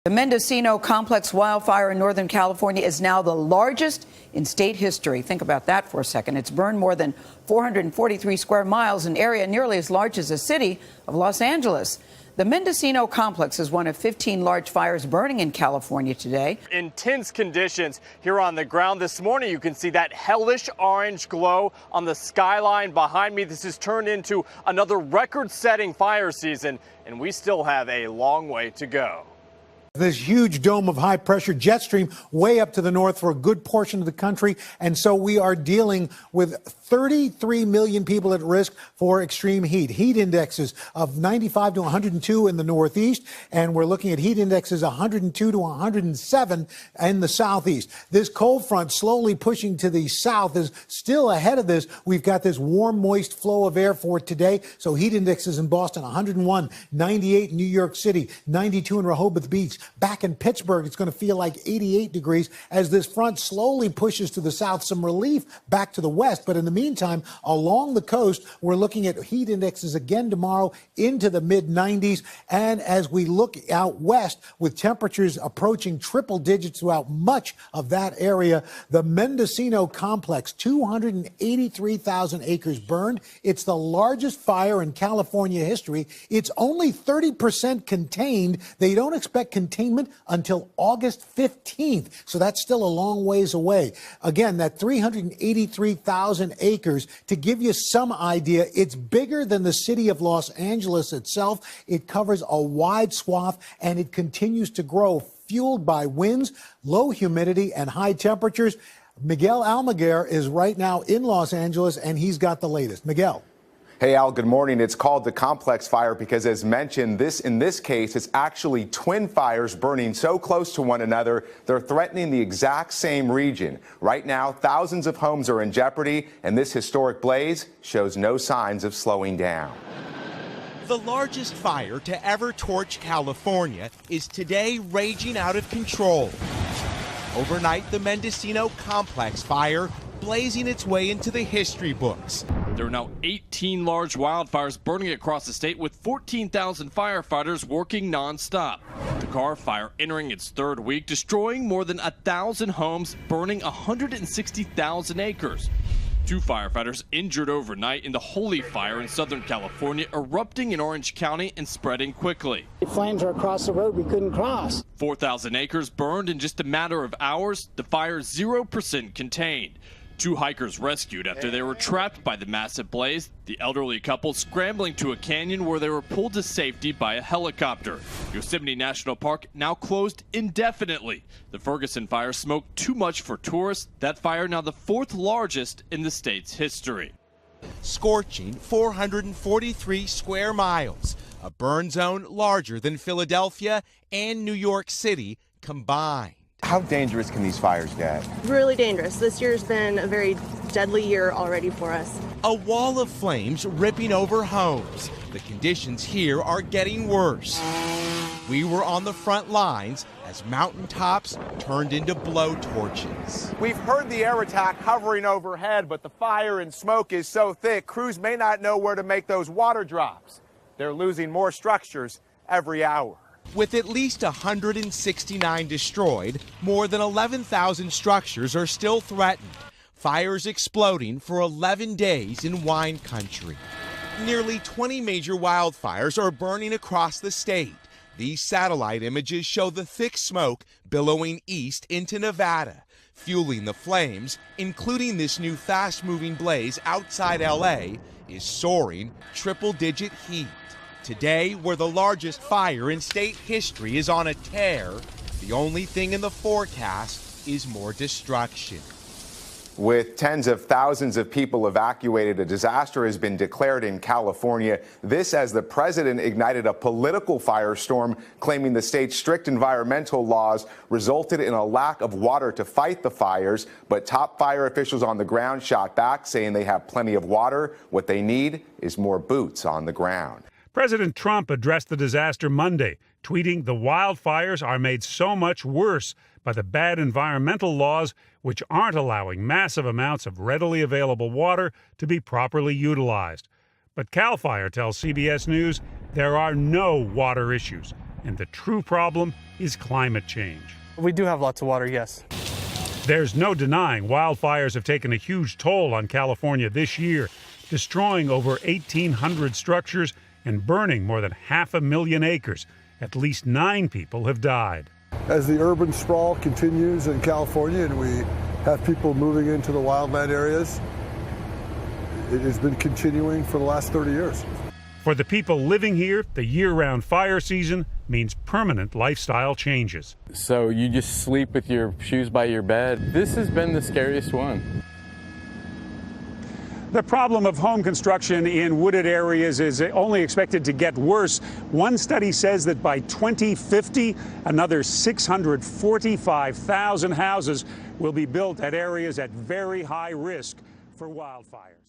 The Mendocino Complex wildfire in Northern California is now the largest in state history. Think about that for a second. It's burned more than 443 square miles, an area nearly as large as the city of Los Angeles. The Mendocino Complex is one of 15 large fires burning in California today. Intense conditions here on the ground this morning. You can see that hellish orange glow on the skyline behind me. This has turned into another record-setting fire season, and we still have a long way to go. This huge dome of high pressure jet stream way up to the north for a good portion of the country. And so we are dealing with 33 million people at risk for extreme heat. Heat indexes of 95 to 102 in the northeast. And we're looking at heat indexes 102 to 107 in the southeast. This cold front slowly pushing to the south is still ahead of this. We've got this warm, moist flow of air for today. So heat indexes in Boston, 101, 98 in New York City, 92 in Rehoboth Beach. Back in Pittsburgh, it's going to feel like 88 degrees as this front slowly pushes to the south. Some relief back to the west. But in the meantime, along the coast, we're looking at heat indexes again tomorrow into the mid-90s. And as we look out west with temperatures approaching triple digits throughout much of that area, the Mendocino Complex, 283,000 acres burned. It's the largest fire in California history. It's only 30% contained. They don't expect containment until August 15th. So that's still a long ways away. Again, that 383,000 acres, to give you some idea, it's bigger than the city of Los Angeles itself. It covers a wide swath and it continues to grow, fueled by winds, low humidity, and high temperatures. Miguel Almaguer is right now in Los Angeles and he's got the latest. Miguel. Hey, Al, good morning. It's called the complex fire because, as mentioned, in this case, it's actually twin fires burning so close to one another, they're threatening the exact same region. Right now, thousands of homes are in jeopardy, and this historic blaze shows no signs of slowing down. The largest fire to ever torch California is today raging out of control. Overnight, the Mendocino Complex fire blazing its way into the history books. There are now 18 large wildfires burning across the state with 14,000 firefighters working nonstop. The Carr fire entering its third week, destroying more than 1,000 homes, burning 160,000 acres. 2 firefighters injured overnight in the Holy Fire in Southern California, erupting in Orange County and spreading quickly. The flames are across the road we couldn't cross. 4,000 acres burned in just a matter of hours. The fire 0% contained. 2 hikers rescued after they were trapped by the massive blaze. The elderly couple scrambling to a canyon where they were pulled to safety by a helicopter. Yosemite National Park now closed indefinitely. The Ferguson fire smoked too much for tourists. That fire now the 4th largest in the state's history. Scorching 443 square miles, a burn zone larger than Philadelphia and New York City combined. How dangerous can these fires get? Really dangerous. This year's been a very deadly year already for us. A wall of flames ripping over homes. The conditions here are getting worse. We were on the front lines as mountaintops turned into blowtorches. We've heard the air attack hovering overhead, but the fire and smoke is so thick, crews may not know where to make those water drops. They're losing more structures every hour. With at least 169 destroyed, more than 11,000 structures are still threatened. Fires exploding for 11 days in wine country. Nearly 20 major wildfires are burning across the state. These satellite images show the thick smoke billowing east into Nevada, fueling the flames, including this new fast-moving blaze outside LA, is soaring triple-digit heat. Today, where the largest fire in state history is on a tear, the only thing in the forecast is more destruction. With tens of thousands of people evacuated, a disaster has been declared in California. This as the president ignited a political firestorm, claiming the state's strict environmental laws resulted in a lack of water to fight the fires. But top fire officials on the ground shot back, saying they have plenty of water. What they need is more boots on the ground. President Trump addressed the disaster Monday, tweeting the wildfires are made so much worse by the bad environmental laws which aren't allowing massive amounts of readily available water to be properly utilized. But CAL FIRE tells CBS News there are no water issues. and the true problem is climate change. We do have lots of water, yes. There's no denying wildfires have taken a huge toll on California this year, destroying over 1,800 structures and burning more than 500,000 acres. At least 9 people have died. As the urban sprawl continues in California and we have people moving into the wildland areas, it has been continuing for the last 30 years. For the people living here, the year-round fire season means permanent lifestyle changes. So you just sleep with your shoes by your bed. This has been the scariest one. The problem of home construction in wooded areas is only expected to get worse. One study says that by 2050, another 645,000 houses will be built at areas at very high risk for wildfires.